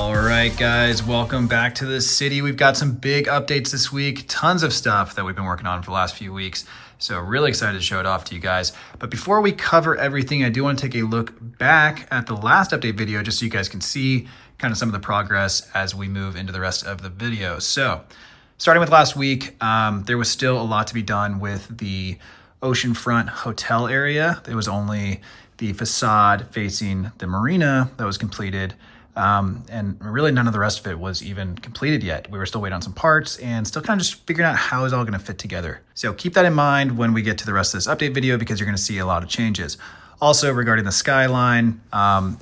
All right, guys, welcome back to the city. We've got some big updates this week, tons of stuff that we've been working on for the last few weeks. So really excited to show it off to you guys. But before we cover everything, I do want to take a look back at the last update video just so you guys can see kind of some of the progress as we move into the rest of the video. So starting with last week, there was still a lot to be done with the oceanfront hotel area. There was only the facade facing the marina that was completed. And really none of the rest of it was even completed yet. We were still waiting on some parts and still kind of just figuring out how it's all going to fit together. So keep that in mind when we get to the rest of this update video because you're going to see a lot of changes. Also regarding the skyline,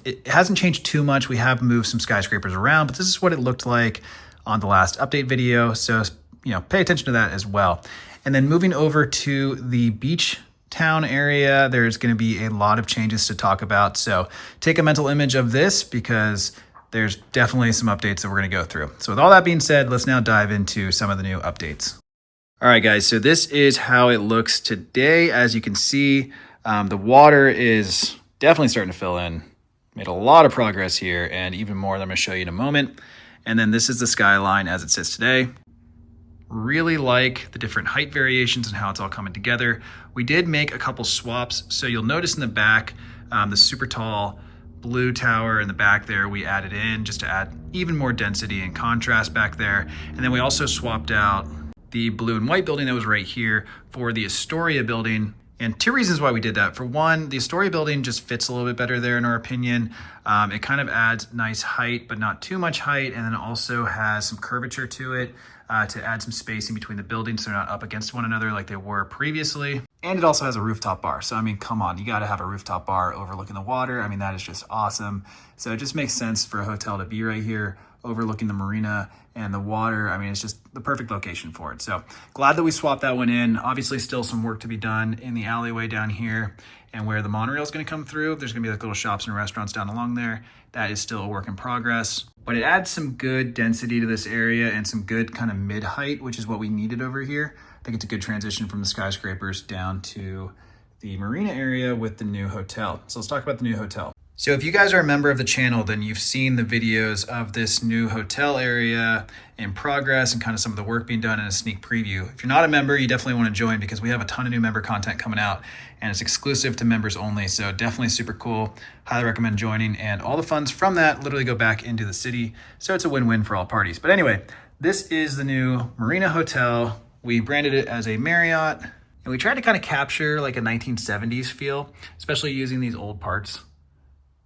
it hasn't changed too much. We have moved some skyscrapers around, but this is what it looked like on the last update video. So, pay attention to that as well. And then moving over to the beach town area, there's going to be a lot of changes to talk about. So take a mental image of this because there's definitely some updates that we're going to go through. So with all that being said, let's now dive into some of the new updates. All right, guys, so this is how it looks today. As you can see, the water is definitely starting to fill in. Made a lot of progress here and even more that I'm going to show you in a moment. And then this is the skyline as it sits today. Really like the different height variations and how it's all coming together. We did make a couple swaps. So you'll notice in the back, the super tall blue tower in the back there, we added in just to add even more density and contrast back there. And then we also swapped out the blue and white building that was right here for the Astoria building. And two reasons why we did that. For one, the Astoria building just fits a little bit better there in our opinion. It kind of adds nice height, but not too much height. And then also has some curvature to it to add some spacing between the buildings so they're not up against one another like they were previously. And it also has a rooftop bar. So, come on, you got to have a rooftop bar overlooking the water. That is just awesome. So it just makes sense for a hotel to be right here overlooking the marina and the water. It's just the perfect location for it. So glad that we swapped that one in. Obviously still some work to be done in the alleyway down here and where the monorail is going to come through. There's going to be like little shops and restaurants down along there. That is still a work in progress, but it adds some good density to this area and some good kind of mid height, which is what we needed over here. I think it's a good transition from the skyscrapers down to the marina area with the new hotel. So let's talk about the new hotel. So if you guys are a member of the channel, then you've seen the videos of this new hotel area in progress and kind of some of the work being done in a sneak preview. If you're not a member, you definitely want to join because we have a ton of new member content coming out and it's exclusive to members only. So definitely super cool. Highly recommend joining, and all the funds from that literally go back into the city. So it's a win-win for all parties. But anyway, this is the new Marina Hotel. We branded it as a Marriott and we tried to kind of capture like a 1970s feel, especially using these old parts,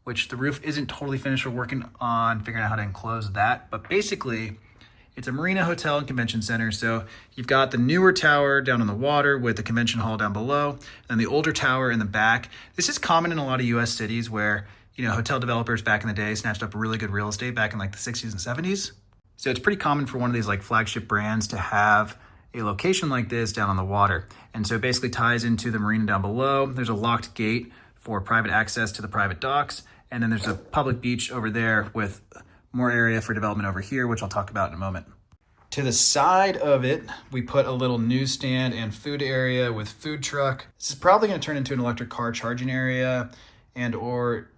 which the roof isn't totally finished. We're working on figuring out how to enclose that. But basically, it's a marina hotel and convention center. So you've got the newer tower down on the water with the convention hall down below, and the older tower in the back. This is common in a lot of US cities where, hotel developers back in the day snatched up really good real estate back in like the 60s and 70s. So it's pretty common for one of these like flagship brands to have a location like this down on the water. And so it basically ties into the marina down below. There's a locked gate for private access to the private docks. And then there's a public beach over there with more area for development over here, which I'll talk about in a moment. To the side of it, we put a little newsstand and food area with food truck. This is probably going to turn into an electric car charging area and or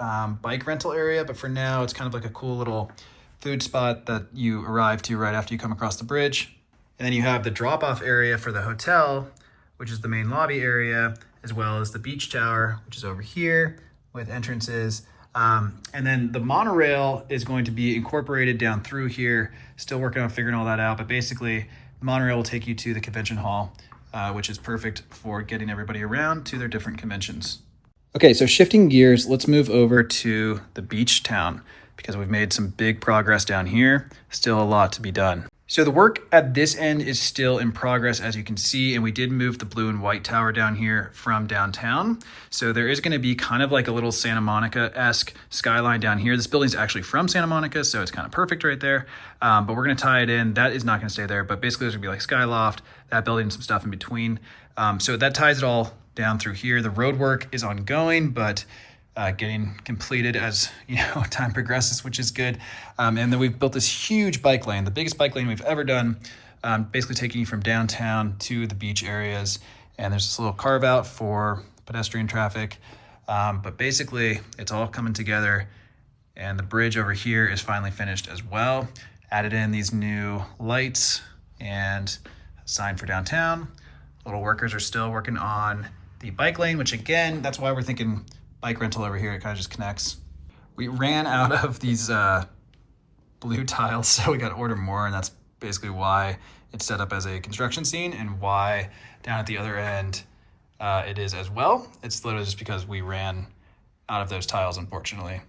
bike rental area. But for now, it's kind of like a cool little food spot that you arrive to right after you come across the bridge. And then you have the drop-off area for the hotel, which is the main lobby area, as well as the beach tower, which is over here with entrances. And then the monorail is going to be incorporated down through here. Still working on figuring all that out, but basically the monorail will take you to the convention hall, which is perfect for getting everybody around to their different conventions. Okay, so shifting gears, let's move over to the beach town because we've made some big progress down here. Still a lot to be done. So the work at this end is still in progress, as you can see, and we did move the blue and white tower down here from downtown. So there is going to be kind of like a little Santa Monica-esque skyline down here. This building's actually from Santa Monica, so it's kind of perfect right there. But we're going to tie it in. That is not going to stay there, but basically there's going to be like skyloft, that building, some stuff in between. So that ties it all down through here. The road work is ongoing, but getting completed as time progresses, which is good. And then we've built this huge bike lane, the biggest bike lane we've ever done, basically taking you from downtown to the beach areas. And there's this little carve out for pedestrian traffic. But basically it's all coming together And the bridge over here is finally finished as well. Added in these new lights and a sign for downtown. Little workers are still working on the bike lane, which again, that's why we're thinking bike rental over here. It kind of just connects. We ran out of these blue tiles, so we got to order more, and that's basically why it's set up as a construction scene and why down at the other end it is as well. It's literally just because we ran out of those tiles, unfortunately.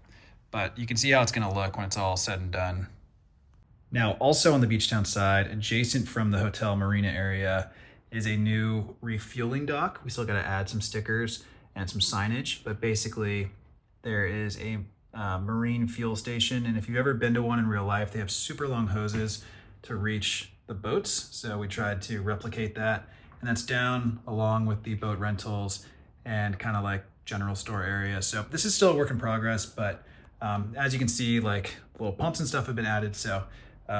But you can see how it's going to look when it's all said and done. Now, also on the beach town side, adjacent from the hotel Marina area, is a new refueling dock. We still got to add some stickers and some signage, but basically there is a marine fuel station. And if you've ever been to one in real life, they have super long hoses to reach the boats. So we tried to replicate that. And that's down along with the boat rentals and kind of like general store area. So this is still a work in progress, but as you can see, like little pumps and stuff have been added. So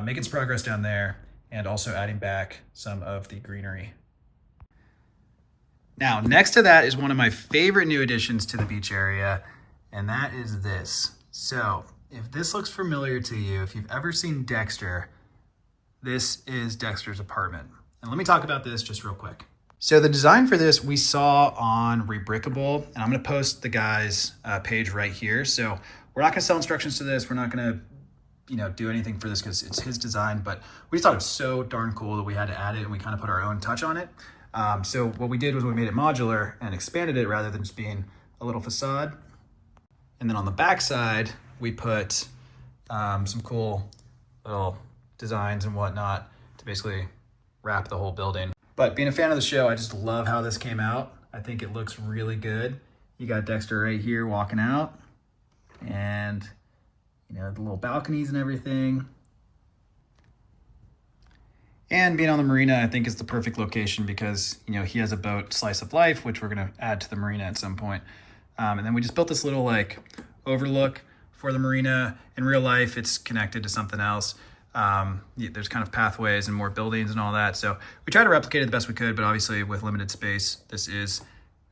making some progress down there and also adding back some of the greenery. Now, next to that is one of my favorite new additions to the beach area, and that is this. So if this looks familiar to you, if you've ever seen Dexter, this is Dexter's apartment. And let me talk about this just real quick. So the design for this we saw on Rebrickable, and I'm gonna post the guy's page right here. So we're not gonna sell instructions to this. We're not gonna do anything for this because it's his design, but we just thought it was so darn cool that we had to add it and we kind of put our own touch on it. So what we did was we made it modular and expanded it rather than just being a little facade. And then on the back side, we put some cool little designs and whatnot to basically wrap the whole building. But being a fan of the show, I just love how this came out. I think it looks really good. You got Dexter right here walking out, and the little balconies and everything. And being on the marina, I think is the perfect location because, he has a boat, Slice of Life, which we're going to add to the marina at some point. And then we just built this little like overlook for the marina. In real life, it's connected to something else. There's kind of pathways and more buildings and all that. So we tried to replicate it the best we could, but obviously with limited space, this is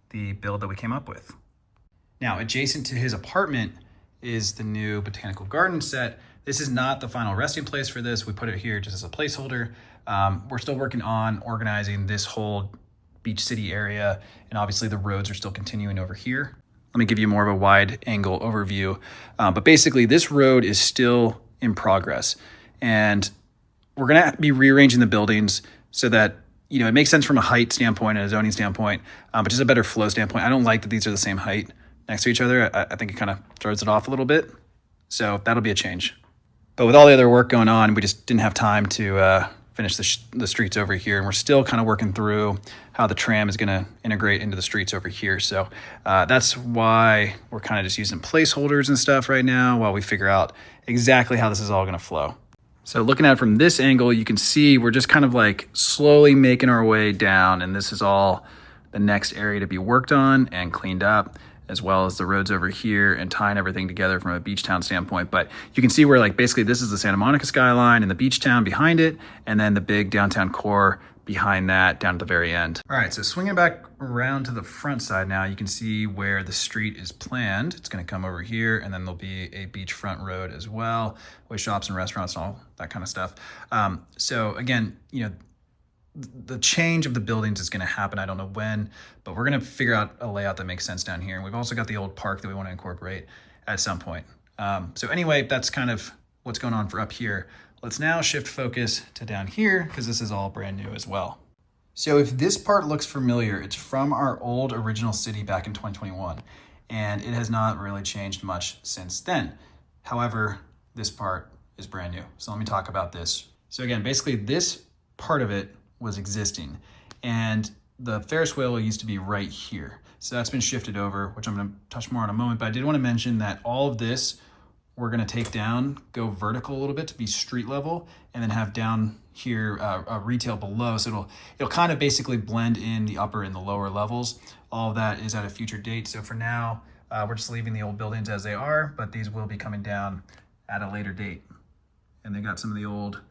the build that we came up with. Now, adjacent to his apartment is the new botanical garden set. This is not the final resting place for this. We put it here just as a placeholder. We're still working on organizing this whole beach city area, and obviously the roads are still continuing over here. Let me give you more of a wide angle overview. But basically this road is still in progress, and we're gonna be rearranging the buildings so that it makes sense from a height standpoint and a zoning standpoint, but just a better flow standpoint. I don't like that these are the same height next to each other. I think it kind of throws it off a little bit. So that'll be a change. But with all the other work going on, we just didn't have time to finish the streets over here. And we're still kind of working through how the tram is going to integrate into the streets over here. So that's why we're kind of just using placeholders and stuff right now while we figure out exactly how this is all going to flow. So looking at it from this angle, you can see we're just kind of like slowly making our way down. And this is all the next area to be worked on and cleaned up, as well as the roads over here and tying everything together from a beach town standpoint. But you can see where like basically this is the Santa Monica skyline and the beach town behind it, and then the big downtown core behind that down at the very end. All right, so swinging back around to the front side now, you can see where the street is planned. It's gonna come over here, and then there'll be a beachfront road as well with shops and restaurants and all that kind of stuff. So again, the change of the buildings is going to happen. I don't know when, but we're going to figure out a layout that makes sense down here. And we've also got the old park that we want to incorporate at some point. So anyway, that's kind of what's going on for up here. Let's now shift focus to down here because this is all brand new as well. So if this part looks familiar, it's from our old original city back in 2021, and it has not really changed much since then. However, this part is brand new. So let me talk about this. So again, basically this part of it was existing, and the Ferris wheel used to be right here. So that's been shifted over, which I'm going to touch more on in a moment. But I did want to mention that all of this we're going to take down, go vertical a little bit to be street level, and then have down here a retail below. So it'll kind of basically blend in the upper and the lower levels. All of that is at a future date. So for now, we're just leaving the old buildings as they are, but these will be coming down at a later date. And they got some of the old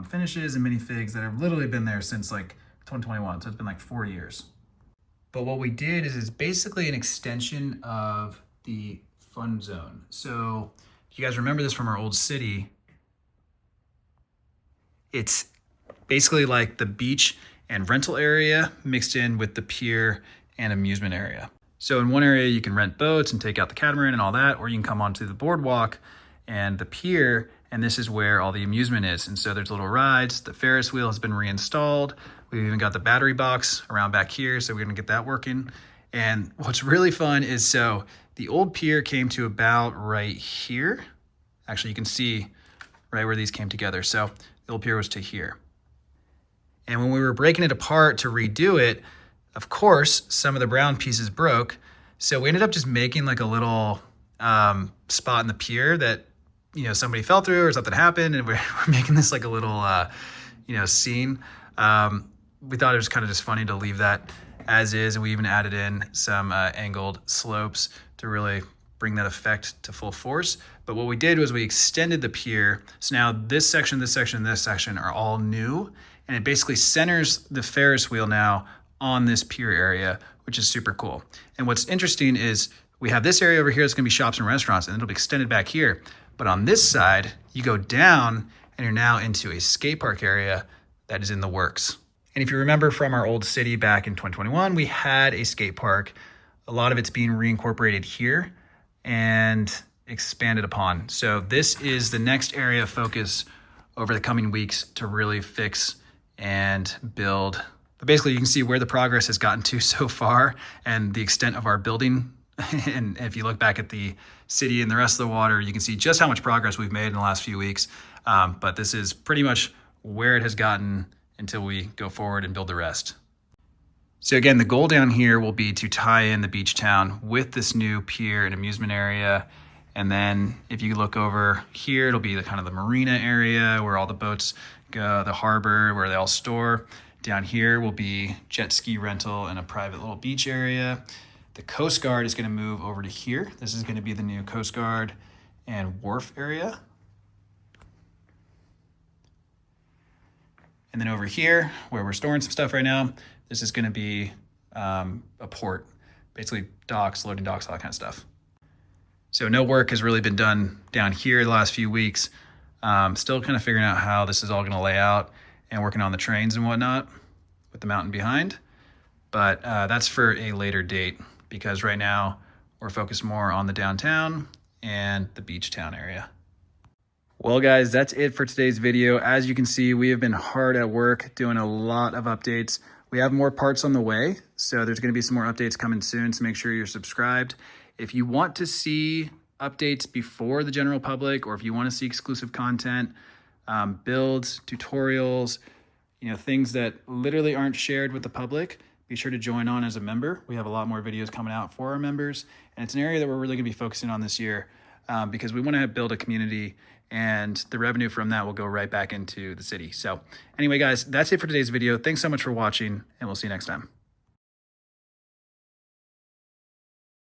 finishes and minifigs that have literally been there since like 2021. So it's been like 4 years. But what we did is it's basically an extension of the fun zone. So You guys remember this from our old city. It's basically like the beach and rental area mixed in with the pier and amusement area. So in one area you can rent boats and take out the catamaran and all that, or you can come onto the boardwalk and the pier, and this is where all the amusement is. And so there's little rides. The Ferris wheel has been reinstalled. We've even got the battery box around back here, so we're gonna get that working. And what's really fun is, so the old pier came to about right here. Actually, you can see right where these came together. So the old pier was to here. And when we were breaking it apart to redo it, of course, some of the brown pieces broke. So we ended up just making like a little spot in the pier that, you know, somebody fell through or something happened, and we're making this like a little, you know, scene. We thought it was kind of just funny to leave that as is, and we even added in some angled slopes to really bring that effect to full force. But what we did was we extended the pier. So now this section, this section, and this section are all new, and it basically centers the Ferris wheel now on this pier area, which is super cool. And what's interesting is we have this area over here that's gonna be shops and restaurants, and it'll be extended back here. But on this side, you go down and you're now into a skate park area that is in the works. And if you remember from our old city back in 2021, we had a skate park. A lot of it's being reincorporated here and expanded upon. So this is the next area of focus over the coming weeks to really fix and build. But basically you can see where the progress has gotten to so far and the extent of our building. And if you look back at the city and the rest of the water, you can see just how much progress we've made in the last few weeks. But this is pretty much where it has gotten until we go forward and build the rest. So again, the goal down here will be to tie in the beach town with this new pier and amusement area. And then if you look over here, it'll be the kind of the marina area where all the boats go, the harbor where they all store. Down here will be jet ski rental and a private little beach area. The Coast Guard is going to move over to here. This is going to be the new Coast Guard and wharf area. And then over here, where we're storing some stuff right now, this is going to be a port, basically docks, loading docks, all that kind of stuff. So no work has really been done down here the last few weeks. Still kind of figuring out how this is all going to lay out and working on the trains and whatnot with the mountain behind. But that's for a later date, because right now we're focused more on the downtown and the beach town area. Well guys, that's it for today's video. As you can see, we have been hard at work doing a lot of updates. We have more parts on the way, so there's gonna be some more updates coming soon, so make sure you're subscribed. If you want to see updates before the general public, or if you wanna see exclusive content, builds, tutorials, you know, things that literally aren't shared with the public, be sure to join on as a member. We have a lot more videos coming out for our members, and it's an area that we're really gonna be focusing on this year because we wanna build a community, and the revenue from that will go right back into the city. So anyway, guys, that's it for today's video. Thanks so much for watching, and we'll see you next time.